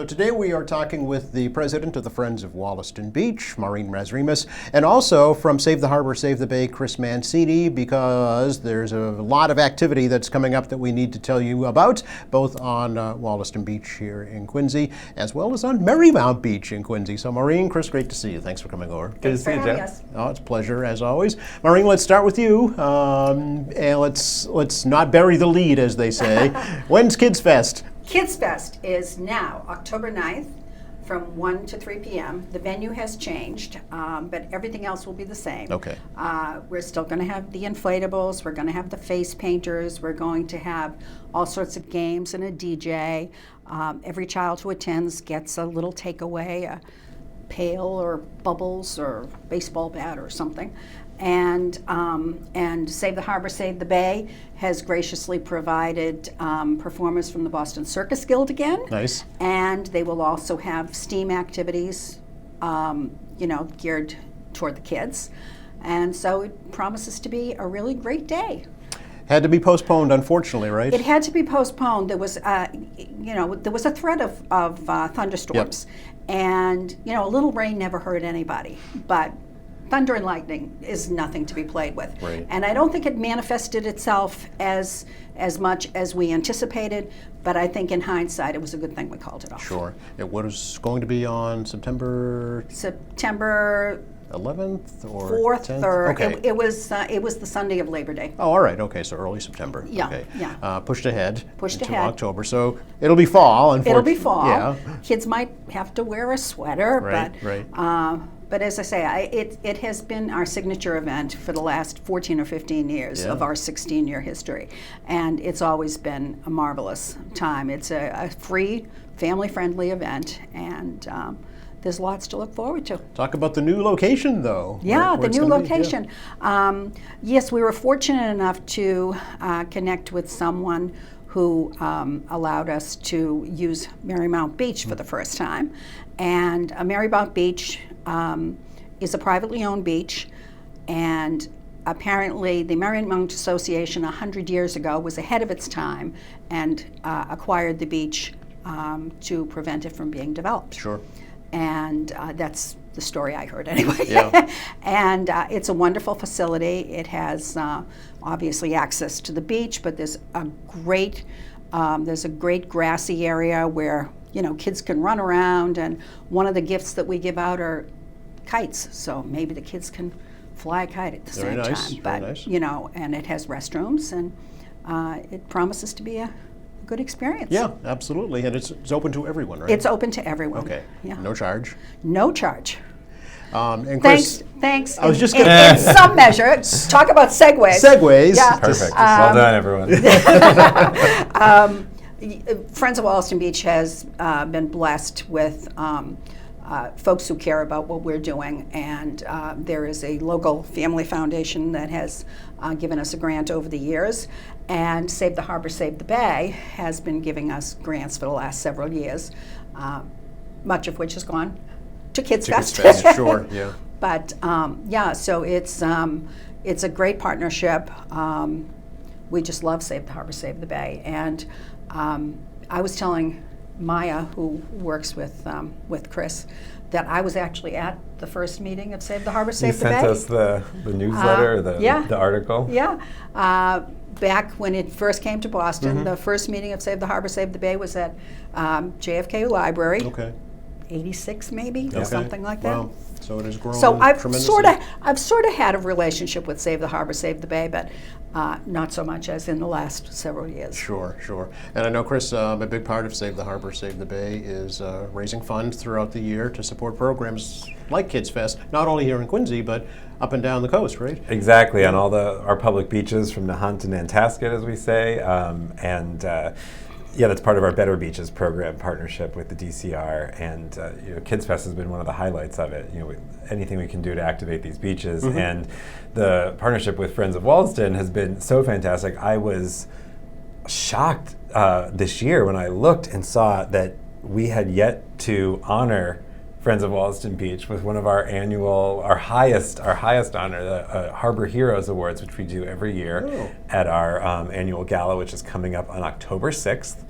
So today we are talking with the president of the Friends of Wollaston Beach, Maureen Razremus, and also from Save the Harbor, Save the Bay, Chris Mancini, because there's a lot of activity that's coming up that we need to tell you about, both on Wollaston Beach here in Quincy, as well as on Marymount Beach in Quincy. So Maureen, Chris, great to see you. Thanks for coming over. Good to see you, Jeff. Oh, it's a pleasure, as always. Maureen, let's start with you, and let's not bury the lead, as they say. When's Kids Fest? Kids Fest is now October 9th from 1 to 3 p.m. The venue has changed, but everything else will be the same. Okay. We're still going to have the inflatables, we're going to have the face painters, we're going to have all sorts of games and a DJ. Every child who attends gets a little takeaway, a pail or bubbles or baseball bat or something. And Save the Harbor, Save the Bay has graciously provided performers from the Boston Circus Guild again. Nice. And they will also have STEAM activities, geared toward the kids. And so it promises to be a really great day. Had to be postponed, unfortunately, right? It had to be postponed. There was, there was a threat of thunderstorms, and a little rain never hurt anybody, but thunder and lightning is nothing to be played with. Right. And I don't think it manifested itself as much as we anticipated, but I think in hindsight it was a good thing we called it off. Sure. It was going to be on September 11th or 4th 10th? or Okay. it was the Sunday of Labor Day. Oh, all right. Okay, so early September. Yeah, Okay. yeah. Pushed ahead. Pushed into ahead. October. So it'll be fall. It'll be fall. Yeah. Kids might have to wear a sweater, Right. but as I say, it has been our signature event for the last 14 or 15 years of our 16-year history, and it's always been a marvelous time. It's a free, family-friendly event, and there's lots to look forward to. Talk about the new location, though. Yeah, where the it's new gonna be. location. Yes, we were fortunate enough to connect with someone who allowed us to use Marymount Beach for the first time. And Marymount Beach is a privately owned beach, and apparently the Marymount Association 100 years ago was ahead of its time and acquired the beach to prevent it from being developed. Sure. And that's the story I heard anyway. Yeah. And it's a wonderful facility. It has obviously access to the beach, but there's a great grassy area where kids can run around, and one of the gifts that we give out are kites, so maybe the kids can fly a kite at the Very same nice, time. very But nice. and it has restrooms, and it promises to be a good experience. Yeah, absolutely. And it's open to everyone, right? It's open to everyone. Okay. Yeah. No charge. No charge. And Chris, Thanks. I was just in gonna- some measure. Talk about segues. Segues. Yeah. Perfect. Well done, everyone. Friends of Wollaston Beach has been blessed with folks who care about what we're doing, and there is a local family foundation that has given us a grant over the years, and Save the Harbor, Save the Bay has been giving us grants for the last several years, much of which has gone to Kids Fest. Sure. Yeah. But so it's a great partnership. We just love Save the Harbor, Save the Bay, and I was telling Maya, who works with Chris, that I was actually at the first meeting of Save the Harbor, Save the Bay. You sent us the newsletter, the article. Yeah. Back when it first came to Boston, the first meeting of Save the Harbor, Save the Bay was at JFK Library. Okay. 86 maybe, Okay. or something like that. Wow. So it has grown So I've tremendously. sort of had a relationship with Save the Harbor, Save the Bay, but not so much as in the last several years. Sure. And I know, Chris, a big part of Save the Harbor, Save the Bay is raising funds throughout the year to support programs like Kids Fest, not only here in Quincy, but up and down the coast, right? Exactly, on all our public beaches from Nahant to Nantasket, as we say, that's part of our Better Beaches program partnership with the DCR, and Kids Fest has been one of the highlights of it. Anything we can do to activate these beaches, and the partnership with Friends of Wollaston has been so fantastic. I was shocked this year when I looked and saw that we had yet to honor Friends of Wollaston Beach with one of our highest honor, the Harbor Heroes Awards, which we do every year at our annual gala, which is coming up on October 6th.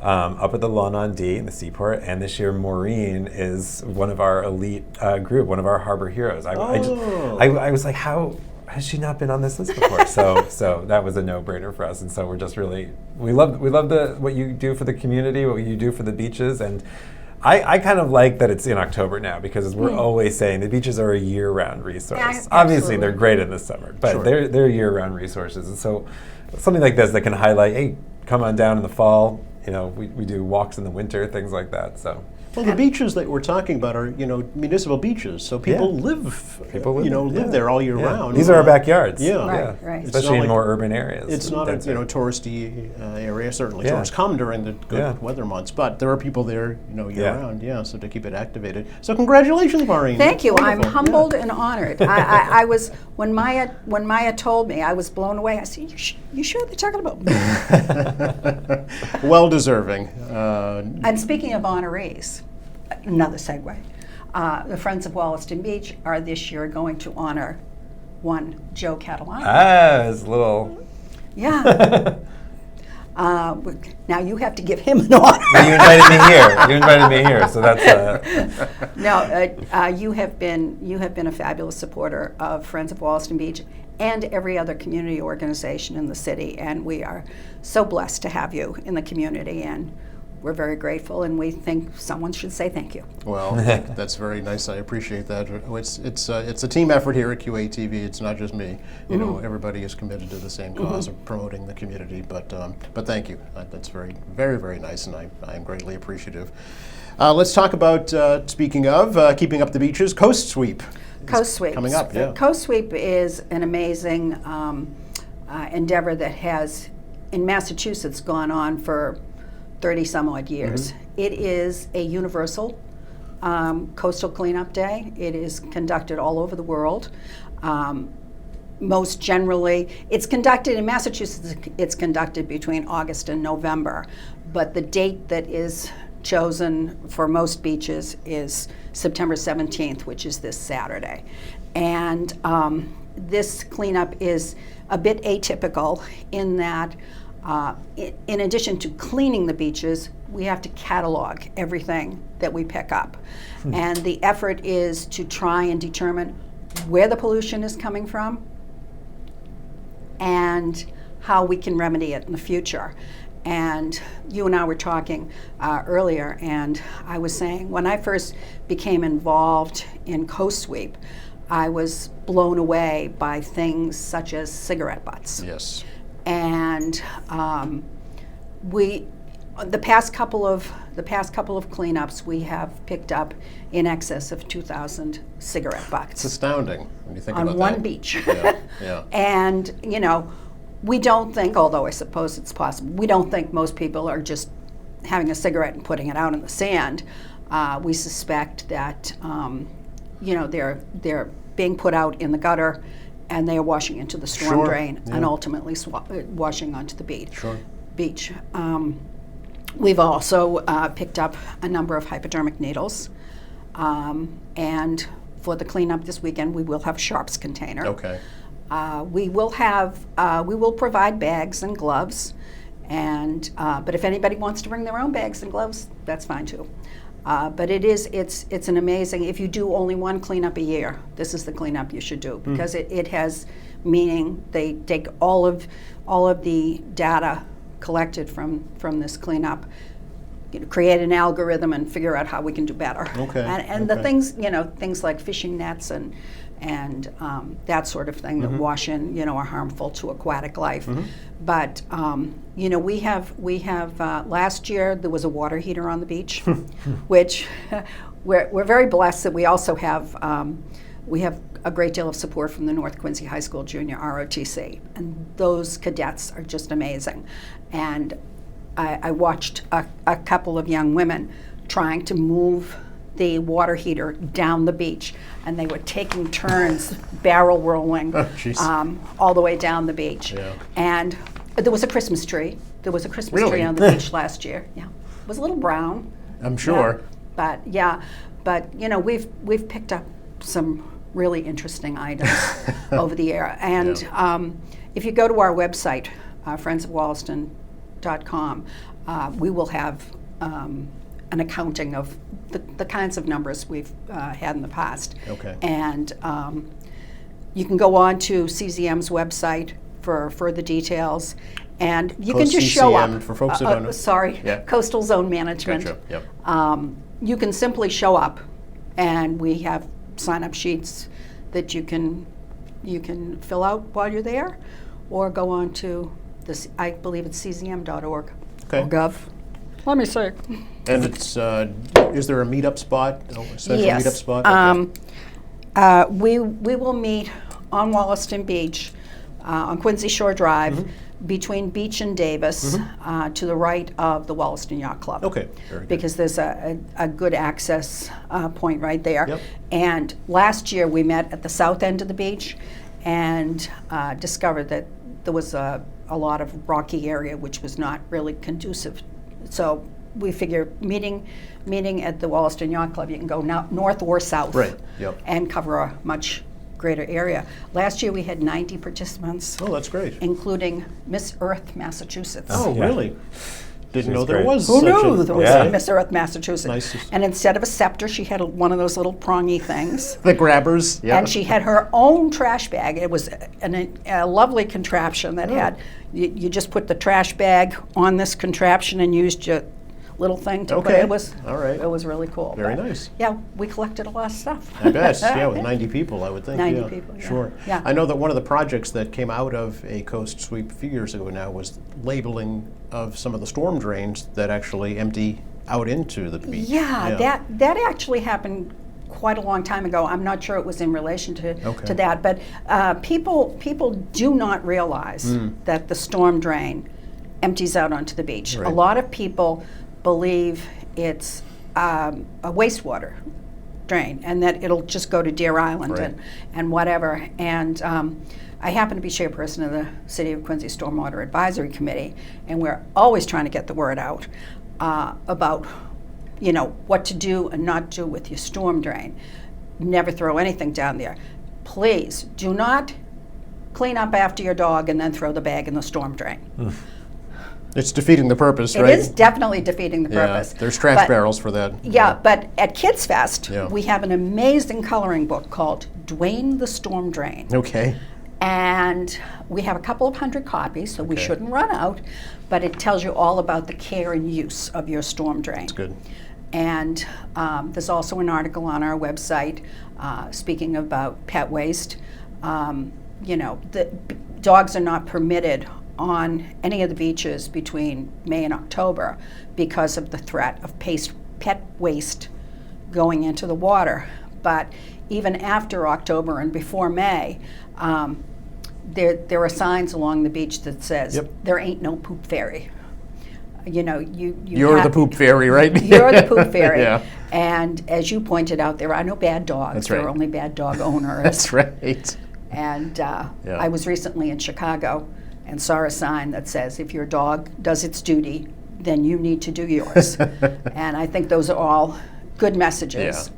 up at the Lawn on D in the Seaport. And this year, Maureen is one of our elite group, one of our harbor heroes. I was like, how has she not been on this list before? So that was a no-brainer for us. And so we're just really, we love what you do for the community, what you do for the beaches. And I kind of like that it's in October now, because as we're always saying, the beaches are a year-round resource. Yeah, Obviously, they're great in the summer, but Sure. they're year-round resources. And so something like this that can highlight, hey, come on down in the fall. You know, we do walks in the winter, things like that. So. Well, the beaches that we're talking about are, municipal beaches, so people live there all year round. These are our backyards. Yeah. Right. It's Especially not in more urban areas. It's not a Denser. touristy area. Certainly, Yeah. tourists come during the good Yeah. weather months, but there are people there, year Yeah. round. Yeah, so to keep it activated. So congratulations, Maureen. Thank you. I'm Wonderful. humbled and honored. I was when Maya told me, I was blown away. I said, "You sure they're talking about me?" Yeah. Well deserving. And speaking of honorees, another segue. The Friends of Wollaston Beach are this year going to honor one Joe Catalano. It's a little. Yeah. Now you have to give him an honor. You invited me here. So that's. No, you have been a fabulous supporter of Friends of Wollaston Beach and every other community organization in the city, and we are so blessed to have you in the community, and we're very grateful, and we think someone should say thank you. Well, that's very nice. I appreciate that. It's a team effort here at QATV. It's not just me. Everybody is committed to the same cause of promoting the community. But thank you. That's very, very, very nice, and I am greatly appreciative. Let's talk about, speaking of keeping up the beaches, Coast Sweep. Coast Sweep. Coming up, yeah. Coast Sweep is an amazing endeavor that has, in Massachusetts, gone on for 30 some odd years. It is a universal coastal cleanup day. It is conducted all over the world. Most generally, it's conducted in Massachusetts, it's conducted between August and November, but the date that is chosen for most beaches is September 17th, which is this Saturday. And this cleanup is a bit atypical in that in addition to cleaning the beaches, we have to catalog everything that we pick up. And the effort is to try and determine where the pollution is coming from and how we can remedy it in the future. And you and I were talking earlier, and I was saying when I first became involved in Coast Sweep, I was blown away by things such as cigarette butts. Yes. And the past couple of cleanups, we have picked up in excess of 2,000 cigarette It's butts astounding when you think about on that. one beach. Yeah. And we don't think, although I suppose it's possible, we don't think most people are just having a cigarette and putting it out in the sand. We suspect that they're being put out in the gutter, and they are washing into the storm Sure, drain yeah. and ultimately washing onto the beach. Sure. We've also picked up a number of hypodermic needles, and for the cleanup this weekend, we will have a sharps container. Okay. We will provide bags and gloves, and but if anybody wants to bring their own bags and gloves, that's fine too. But it's an amazing, if you do only one cleanup a year, this is the cleanup you should do, because it has meaning. They take all of the data collected from this cleanup, create an algorithm and figure out how we can do better. Okay, And the okay. things like fishing nets and that sort of thing that wash in, are harmful to aquatic life. But we have last year there was a water heater on the beach, which we're very blessed that we also have a great deal of support from the North Quincy High School Junior ROTC, and those cadets are just amazing. And I watched a couple of young women trying to move the water heater down the beach, and they were taking turns barrel rolling all the way down the beach. Yeah. And there was a Christmas tree. There was a Christmas Really? tree on the beach last year. Yeah, it was a little brown. I'm sure. But we've picked up some really interesting items over the year. And if you go to our website, beachcrew.com, we will have an accounting of the kinds of numbers we've had in the past. Okay. And you can go on to CZM's website for further details, and you can just show CCM, up. for folks that don't know. Sorry, Yeah. Coastal Zone Management. Gotcha. Yep. You can simply show up, and we have sign-up sheets that you can fill out while you're there, or go on to this. I believe it's czm.org Okay. or gov. Let me see. And it's is there a meetup spot? A central Yes. meetup spot? Okay. We will meet on Wollaston Beach, on Quincy Shore Drive, between Beach and Davis, to the right of the Wollaston Yacht Club. Okay. Very good. Because there's a good access point right there. Yep. And last year we met at the south end of the beach and discovered that there was a lot of rocky area which was not really conducive. So we figure meeting at the Wollaston Yacht Club, you can go north or south, Right, yep. and cover a much greater area. Last year we had 90 participants, Oh, that's great. including Miss Earth, Massachusetts. Oh, Yeah. really? Didn't She's know there great. was Who such knew a... there was Yeah. a Miss Earth, Massachusetts? Nice to- And instead of a scepter, she had one of those little prongy things. The grabbers? Yeah. And she had her own trash bag. It was a lovely contraption that Oh. had, you just put the trash bag on this contraption and used your little thing to put Okay. it. Was, All right. it was really cool. Very But, nice. Yeah, we collected a lot of stuff. I bet, yeah, with 90 people, I would think. 90 yeah. people, yeah. Sure. Yeah. I know that one of the projects that came out of a coast sweep a few years ago now was labeling of some of the storm drains that actually empty out into the beach. Yeah, that actually happened quite a long time ago. I'm not sure it was in relation to Okay. that, but people do not realize that the storm drain empties out onto the beach. Right. A lot of people believe it's a wastewater drain and that it'll just go to Deer Island Right. and whatever. And I happen to be chairperson of the City of Quincy Stormwater Advisory Committee, and we're always trying to get the word out about what to do and not do with your storm drain. Never throw anything down there. Please do not clean up after your dog and then throw the bag in the storm drain. It's defeating the purpose, It right? is definitely defeating the Yeah, purpose. there's trash But- barrels for that. Yeah, but at Kids Fest, Yeah. we have an amazing coloring book called Dwayne the Storm Drain. Okay. And we have a couple of hundred copies, so we Okay. shouldn't run out, but it tells you all about the care and use of your storm drain. That's good. And there's also an article on our website speaking about pet waste. Dogs are not permitted on any of the beaches between May and October because of the threat of pet waste going into the water. But even after October and before May, there are signs along the beach that says, Yep. there ain't no poop fairy. You're the poop fairy, right? You're the poop fairy. Yeah. And as you pointed out, there are no bad dogs. That's There right. are only bad dog owners. That's right. And I was recently in Chicago and saw a sign that says, if your dog does its duty, then you need to do yours. And I think those are all good messages.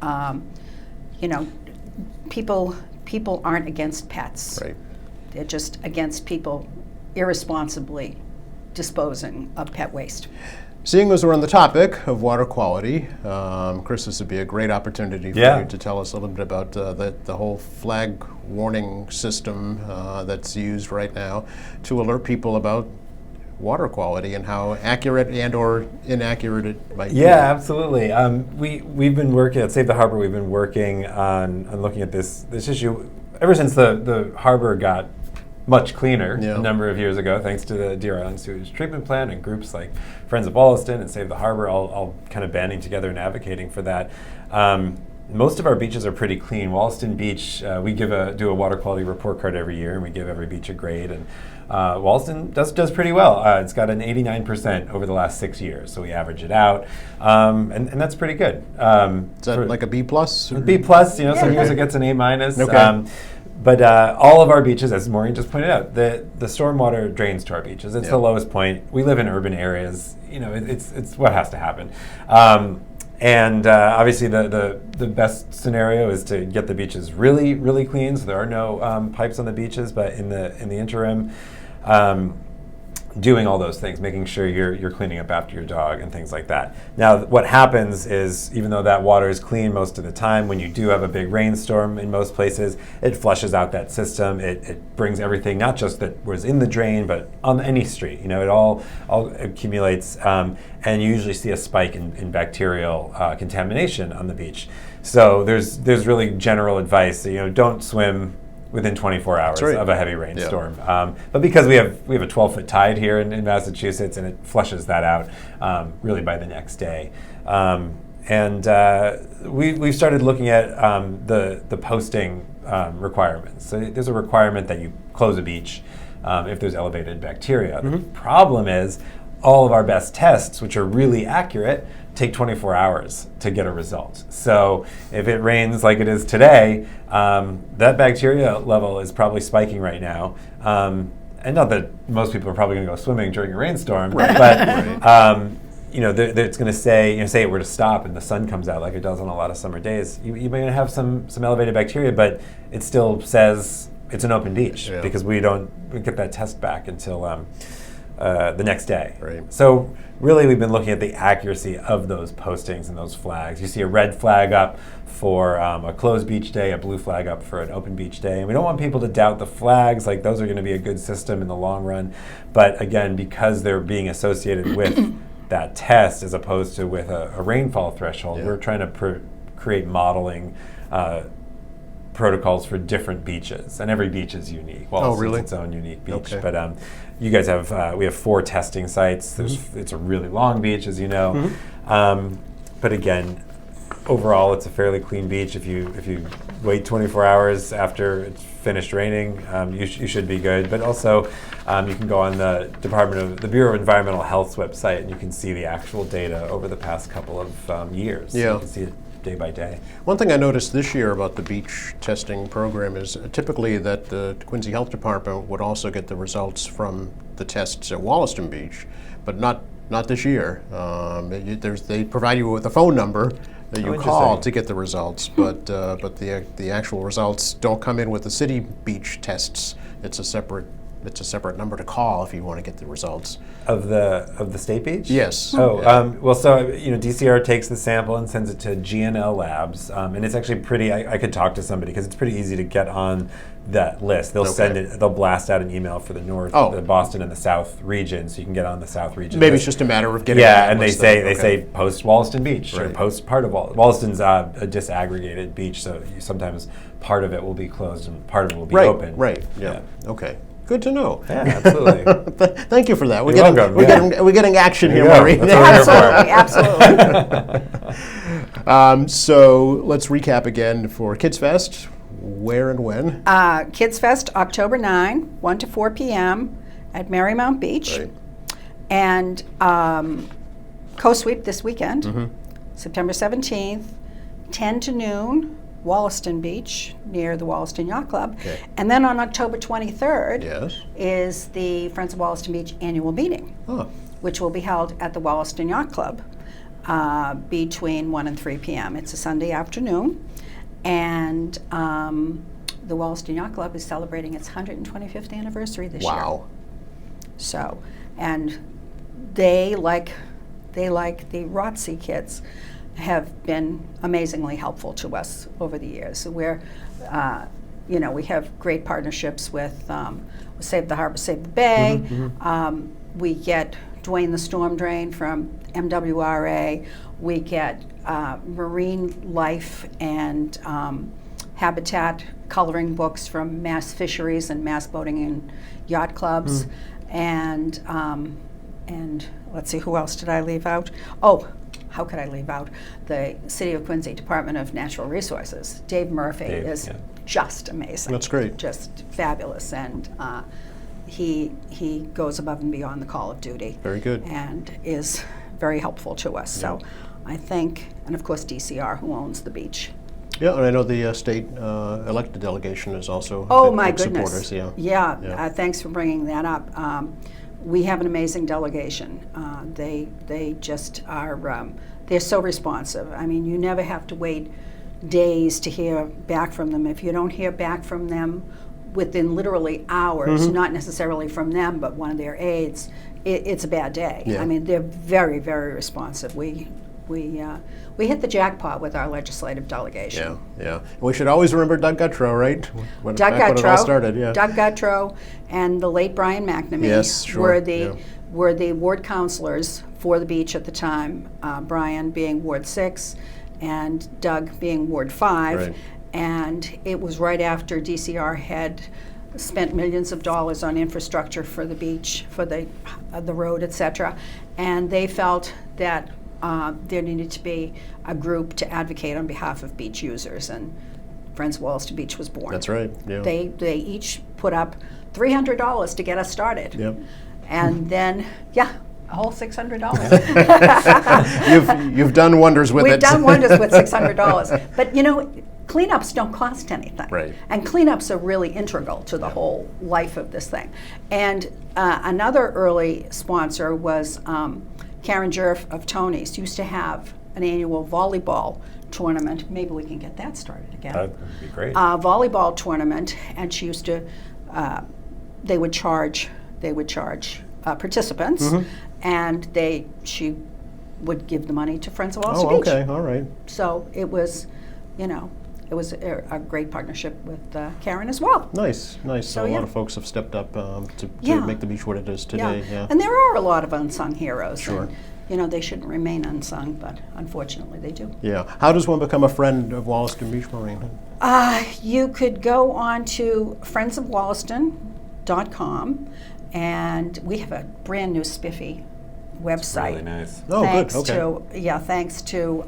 People aren't against pets. Right. They're just against people irresponsibly disposing of pet waste. Seeing as we're on the topic of water quality, Chris, this would be a great opportunity for Yeah. you to tell us a little bit about the whole flag warning system that's used right now to alert people about water quality and how accurate and or inaccurate it might be. Yeah, absolutely. We've been working at Save the Harbor. We've been working on looking at this issue ever since the harbor got much cleaner Yeah. a number of years ago, thanks to the Deer Island Sewage Treatment Plant and groups like Friends of Wollaston and Save the Harbor, all kind of banding together and advocating for that. Most of our beaches are pretty clean. Wollaston Beach, we do a water quality report card every year, and we give every beach a grade. And Wollaston does pretty well. It's got an 89% over the last 6 years, so we average it out, and that's pretty good. Is that like a B plus? B plus? Some Yeah. years it gets an A minus. Okay. But all of our beaches, as Maureen just pointed out, the stormwater drains to our beaches. It's Yeah. the lowest point. We live in urban areas. It's what has to happen. And obviously, the best scenario is to get the beaches really, really clean. So there are no pipes on the beaches. But in the interim, doing all those things, making sure you're cleaning up after your dog and things like that. Now, what happens is, even though that water is clean most of the time, when you do have a big rainstorm in most places, it flushes out that system. It brings everything, not just that was in the drain, but on any street. It all accumulates, and you usually see a spike in bacterial contamination on the beach. So there's really general advice. Don't swim within 24 hours of a heavy rainstorm. Yeah. But because we have a 12-foot tide here in Massachusetts, and it flushes that out really by the next day. We've started looking at the posting requirements. So there's a requirement that you close a beach if there's elevated bacteria. The problem is all of our best tests, which are really accurate, take 24 hours to get a result. So if it rains like it is today, that bacteria level is probably spiking right now. And not that most people are probably going to go swimming during a rainstorm, but it's going to say, say it were to stop and the sun comes out like it does on a lot of summer days, you may have some elevated bacteria, but it still says it's an open beach because we get that test back until the next day. Right. So really, we've been looking at the accuracy of those postings and those flags. You see a red flag up for a closed beach day, a blue flag up for an open beach day. And we don't want people to doubt the flags, like those are going to be a good system in the long run. But again, because they're being associated with that test as opposed to with a rainfall threshold, we're trying to create modeling protocols for different beaches, and every beach is unique. It's its own unique beach. Okay. But you guys have we have 4 testing sites. It's a really long beach, as you know. But again, overall, it's a fairly clean beach. If you wait 24 hours after it's finished raining, you should be good. But also, you can go on the Bureau of Environmental Health's website, and you can see the actual data over the past couple of years. Yeah. So you can see it day by day. One thing I noticed this year about the beach testing program is typically that the Quincy Health Department would also get the results from the tests at Wollaston Beach, but not this year. They provide you with a phone number that you call to get the results, but the actual results don't come in with the city beach tests. It's a separate number to call if you want to get the results of the state beach. Yes. Oh, well, so DCR takes the sample and sends it to GNL Labs, and it's actually pretty. I could talk to somebody because it's pretty easy to get on that list. They'll send it. They'll blast out an email for the North, the Boston, and the South region, so you can get on the South region. Maybe it's just a matter of getting. Yeah, and they say post Wollaston Beach or post part of Wollaston's a disaggregated beach, so sometimes part of it will be closed and part of it will be open. Right. Yeah. Okay. Good to know. Yeah, absolutely. Thank you for that. We're getting action here, Maureen. Absolutely. So let's recap again for Kids Fest. Where and when? Kids Fest, October 9, 1 to 4 p.m. at Marymount Beach. Right. And Co-Sweep this weekend, September 17th, 10 to noon, Wollaston Beach, near the Wollaston Yacht Club. Okay. And then on October 23rd Yes. is the Friends of Wollaston Beach annual meeting, which will be held at the Wollaston Yacht Club between 1 and 3 p.m. It's a Sunday afternoon. And the Wollaston Yacht Club is celebrating its 125th anniversary this year. Wow. So, and they, like the ROTC kids, have been amazingly helpful to us over the years. So we're, we have great partnerships with Save the Harbor, Save the Bay. We get Dwayne the Storm Drain from MWRA. We get Marine Life and Habitat coloring books from Mass Fisheries and Mass Boating and Yacht Clubs. And let's see, who else did I leave out? Oh, how could I leave out the City of Quincy Department of Natural Resources? Dave Murphy is just amazing. That's great. Just fabulous, and he goes above and beyond the call of duty. Very good. And is very helpful to us. So I think, and of course DCR, who owns the beach. Yeah, and I know the state elected delegation is also my big goodness. supporters. Yeah. Thanks for bringing that up. We have an amazing delegation. They just are, they're so responsive. I mean, you never have to wait days to hear back from them. If you don't hear back from them within literally hours, not necessarily from them, but one of their aides, it's a bad day. Yeah. I mean, they're very, very responsive. We hit the jackpot with our legislative delegation. Yeah. We should always remember Doug Gutrow, right? When Doug back when it all Gutrow, started, yeah. Doug Gutrow, and the late Brian McNamee Yes, sure, were the ward counselors for the beach at the time. Brian being Ward 6, and Doug being Ward 5. Right. And it was right after DCR had spent millions of dollars on infrastructure for the beach, for the road, etc. And they felt that there needed to be a group to advocate on behalf of beach users, and Friends of Wollaston Beach was born. That's right. Yeah. They each put up $300 to get us started. Yep. And then, a whole $600. You've done wonders with it. We've done wonders with $600. But you know, cleanups don't cost anything. Right. And cleanups are really integral to the whole life of this thing. And another early sponsor was Karen Jerf of Tony's. Used to have an annual volleyball tournament. Maybe we can get that started again. That would be great. Volleyball tournament, and she used to. They would charge participants, and she would give the money to Friends of Wollaston Beach. Okay, all right. So it was, it was a great partnership with Karen as well. Nice. So So, a yeah. lot of folks have stepped up to Yeah. make the beach what it is today. Yeah. And there are a lot of unsung heroes. Sure. And, they shouldn't remain unsung, but unfortunately they do. Yeah. How does one become a friend of Wollaston Beach, Maureen? You could go on to friendsofwollaston.com, and we have a brand new spiffy website. Really nice. Oh, thanks good. Okay. thanks to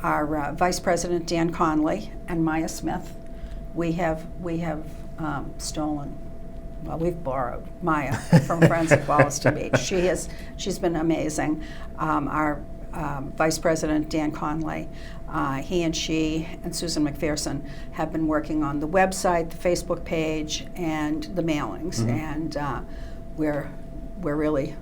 our Vice President Dan Conley and Maya Smith. We have stolen. Well, we've borrowed Maya from Friends of Wollaston Beach. She's been amazing. Our Vice President Dan Conley, he and she and Susan McPherson have been working on the website, the Facebook page, and the mailings, and we're really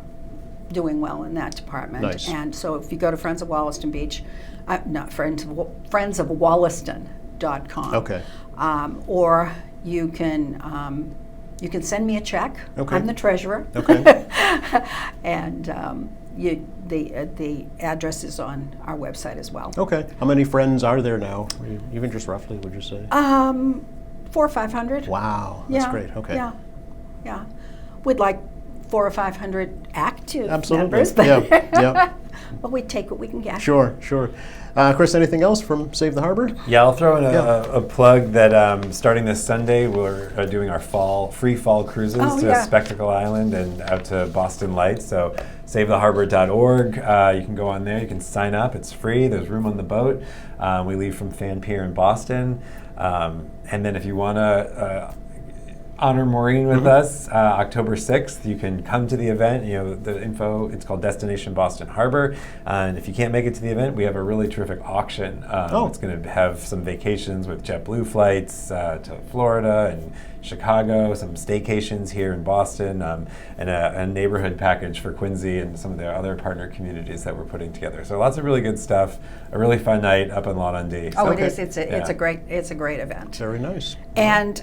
doing well in that department. Nice. And so if you go to Friends of Wollaston Beach, friendsofwollaston.com. Okay. Or you can send me a check. Okay. I'm the treasurer. Okay. And the address is on our website as well. Okay. How many friends are there now? Even just roughly, would you say? 400 or 500. Wow. That's Yeah, great. Okay. Yeah. We'd like 400 or 500 active Absolutely. members, but, Yeah. but we take what we can get. Sure. Chris, anything else from Save the Harbor? Yeah, I'll throw in a plug that starting this Sunday, we're doing our free fall cruises to Spectacle Island and out to Boston Lights. So savetheharbor.org, you can go on there, you can sign up, it's free, there's room on the boat. We leave from Fan Pier in Boston. And then if you want to honor Maureen with us, October 6th, you can come to the event. The info, it's called Destination Boston Harbor. And if you can't make it to the event, we have a really terrific auction. It's going to have some vacations with JetBlue flights to Florida and Chicago, some staycations here in Boston, and a neighborhood package for Quincy and some of the other partner communities that we're putting together. So lots of really good stuff. A really fun night up on Lawn Dundee. Oh, Okay. it is. It's a great event. Very nice. And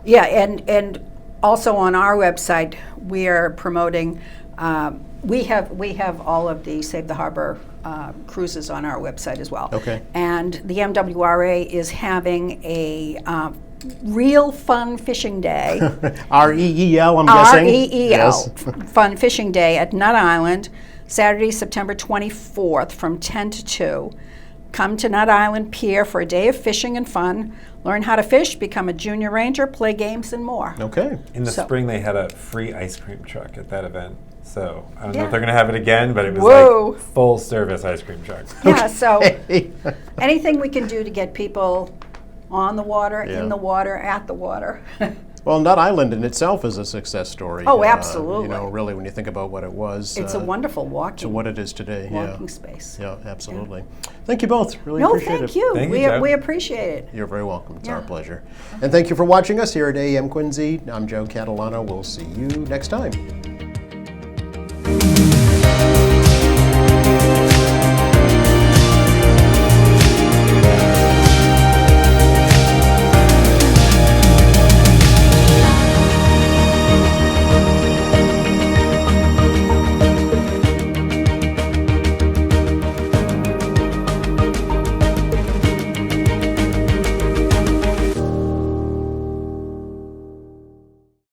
Yes. and also on our website, we are promoting. We have all of the Save the Harbor cruises on our website as well. Okay. And the MWRA is having a real fun fishing day. REEL, I'm guessing. REEL, Yes. Fun Fishing Day at Nut Island, Saturday, September 24th from 10 to 2. Come to Nut Island Pier for a day of fishing and fun. Learn how to fish, become a junior ranger, play games, and more. Okay. In the So- spring, they had a free ice cream truck at that event. So I don't know Yeah. if they're going to have it again, but it was Whoa. like full service ice cream truck. Yeah, so anything we can do to get people on the water, Yeah. in the water, at the water. Well, Nut Island in itself is a success story. Oh, absolutely. Really, when you think about what it was. It's a wonderful to walking what it is today. walking space. Yeah, absolutely. Thank you both. Really No, appreciate thank it. you. Thank you, Joe. We appreciate it. You're very welcome. It's our Yeah. pleasure. And thank you for watching us here at AM Quincy. I'm Joe Catalano. We'll see you next time.